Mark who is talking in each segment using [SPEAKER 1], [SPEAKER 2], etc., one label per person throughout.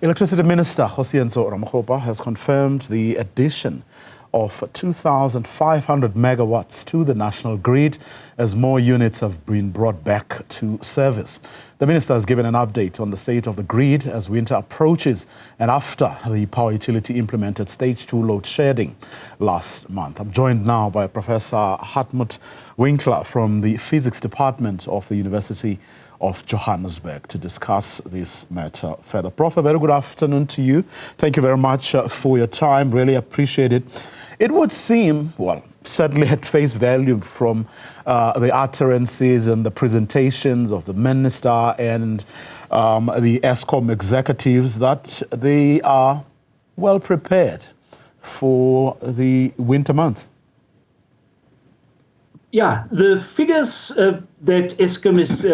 [SPEAKER 1] Electricity Minister Kgosientsho Ramokgopa has confirmed the addition of 2,500 megawatts to the national grid as more units have been brought back to service. The minister has given an update on the state of the grid as winter approaches and after the power utility implemented stage 2 load shedding last month. I'm joined now by Professor Hartmut Winkler from the physics department of the University of Johannesburg to discuss this matter further. Prof, a very good afternoon to you. Thank you very much for your time. Really appreciate it. It would seem, well, certainly at face value from the utterances and the presentations of the minister and the Eskom executives that they are well prepared for the winter months.
[SPEAKER 2] Yeah, the figures that Eskom has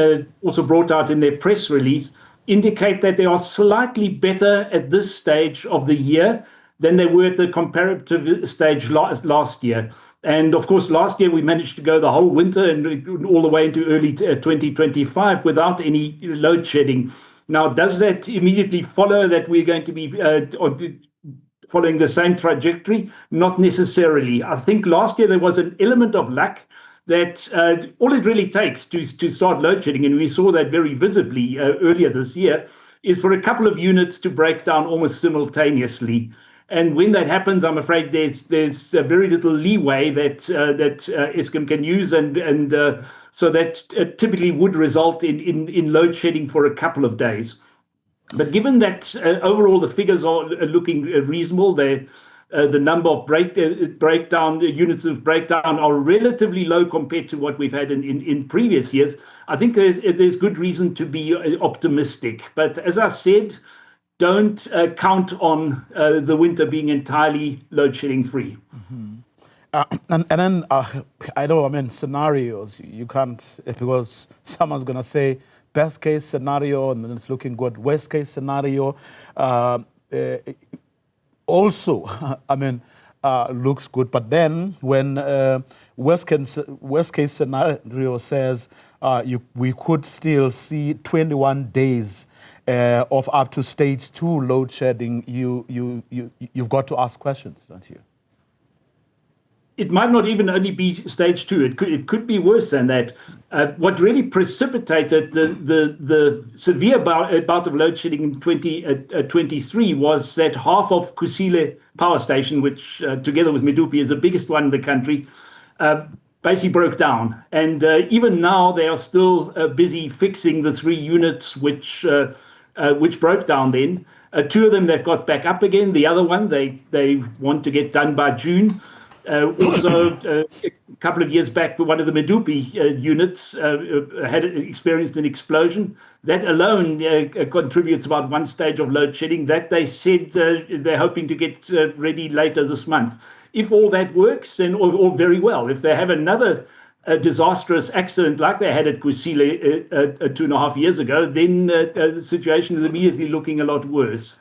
[SPEAKER 2] also brought out in their press release indicate that they are slightly better at this stage of the year than they were at the comparative stage last year. And of course, last year we managed to go the whole winter and all the way into early 2025 without any load shedding. Now, does that immediately follow that we're going to be following the same trajectory? Not necessarily. I think last year there was an element of luck that all it really takes to start load shedding, and we saw that very visibly earlier this year, is for a couple of units to break down almost simultaneously. And when that happens, I'm afraid there's very little leeway that Eskom can use, and so that typically would result in load shedding for a couple of days. But given that overall the figures are looking reasonable, the number of breakdown units of breakdown are relatively low compared to what we've had in previous years. I think there's good reason to be optimistic. But as I said, don't count on the winter being entirely load shedding free.
[SPEAKER 1] Mm-hmm. And then I know, I mean, scenarios, you can't, because someone's going to say best case scenario and then it's looking good, worst case scenario. Also, I mean, looks good. But then when worst case scenario says we could still see 21 days of up to stage 2 load shedding, you've got to ask questions, don't you?
[SPEAKER 2] It might not even only be stage 2. It could be worse than that. What really precipitated the severe bout of load shedding in 2023 was that half of Kusile power station, which together with Medupi is the biggest one in the country, basically broke down. And even now they are still busy fixing the 3 units which broke down then. 2 of them they've got back up again. The other one they want to get done by June. Also, a couple of years back, one of the Medupi units had experienced an explosion. That alone contributes about 1 stage of load shedding that they said they're hoping to get ready later this month. If all that works, then all very well. If they have another disastrous accident like they had at Kusile 2.5 years ago, then the situation is immediately looking a lot worse.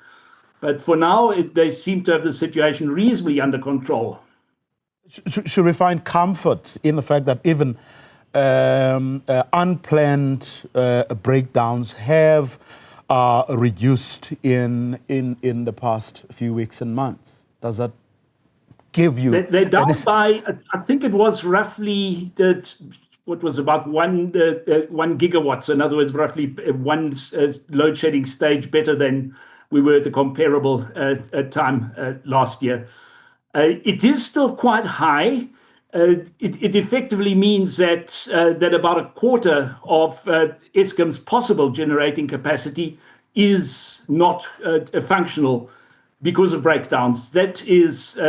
[SPEAKER 2] But for now, they seem to have the situation reasonably under control.
[SPEAKER 1] Should we find comfort in the fact that even unplanned breakdowns have reduced in the past few weeks and months? Does that give you...
[SPEAKER 2] They're down by, I think it was roughly, what was about 1 gigawatts. In other words, roughly 1 load shedding stage better than we were at the comparable time last year. It is still quite high. It effectively means that about a quarter of Eskom's possible generating capacity is not functional because of breakdowns. That is,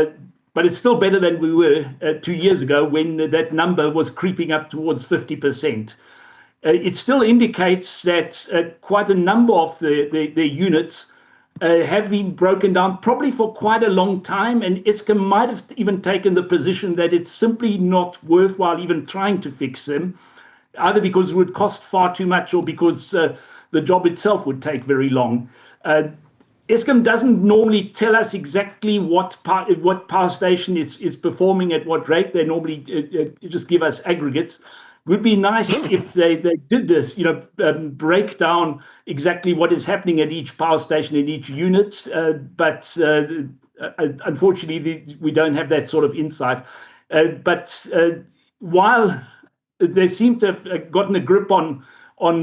[SPEAKER 2] but it's still better than we were 2 years ago when that number was creeping up towards 50%. It still indicates that quite a number of the units have been broken down probably for quite a long time, and Eskom might have even taken the position that it's simply not worthwhile even trying to fix them, either because it would cost far too much or because the job itself would take very long. Eskom doesn't normally tell us exactly what power station is performing at what rate. They normally just give us aggregates. would be nice if they did this, break down exactly what is happening at each power station in each unit. But unfortunately, we don't have that sort of insight. But while they seem to have gotten a grip on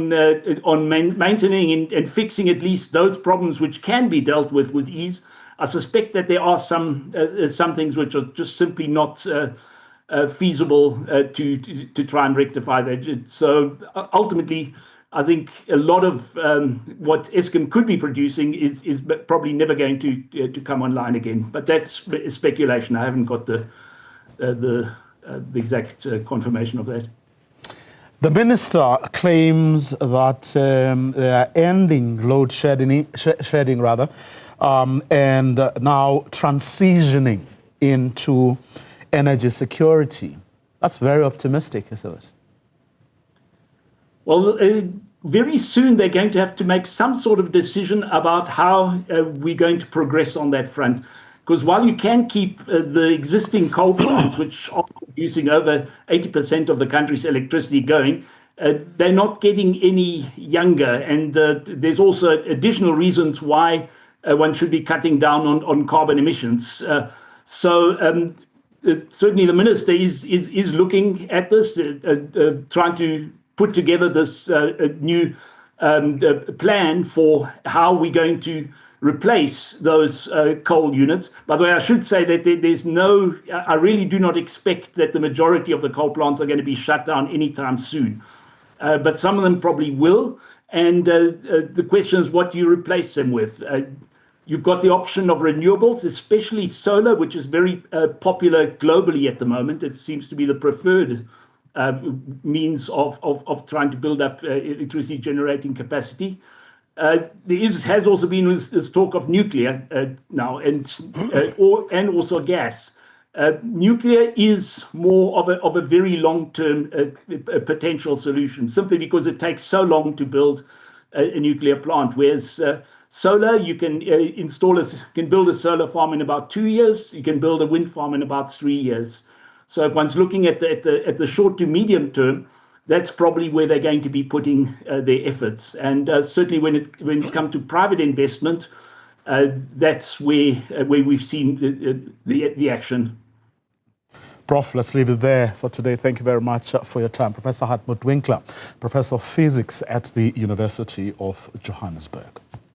[SPEAKER 2] maintaining and fixing at least those problems which can be dealt with ease, I suspect that there are some things which are just simply not feasible to try and rectify that. So ultimately, I think a lot of what Eskom could be producing is probably never going to come online again. But that's speculation. I haven't got the exact confirmation of that.
[SPEAKER 1] The minister claims that they are ending load shedding and now transitioning into energy security. That's very optimistic, isn't it?
[SPEAKER 2] Well, very soon they're going to have to make some sort of decision about how we're going to progress on that front. Because while you can keep the existing coal plants, which are producing over 80% of the country's electricity going, they're not getting any younger. And there's also additional reasons why one should be cutting down on carbon emissions. So certainly the minister is looking at this, trying to put together this new plan for how we're going to replace those coal units. By the way, I should say that I really do not expect that the majority of the coal plants are going to be shut down anytime soon. But some of them probably will. And the question is, what do you replace them with? You've got the option of renewables, especially solar, which is very popular globally at the moment. It seems to be the preferred means of trying to build up electricity generating capacity. There has also been this talk of nuclear now, and also gas. Nuclear is more of a very long-term potential solution, simply because it takes so long to build a nuclear plant. Whereas solar, you can build a solar farm in about 2 years. You can build a wind farm in about 3 years. So if one's looking at the short to medium term, that's probably where they're going to be putting their efforts. And certainly when it's come to private investment, that's where we've seen the action.
[SPEAKER 1] Prof, let's leave it there for today. Thank you very much for your time. Professor Hartmut Winkler, Professor of Physics at the University of Johannesburg.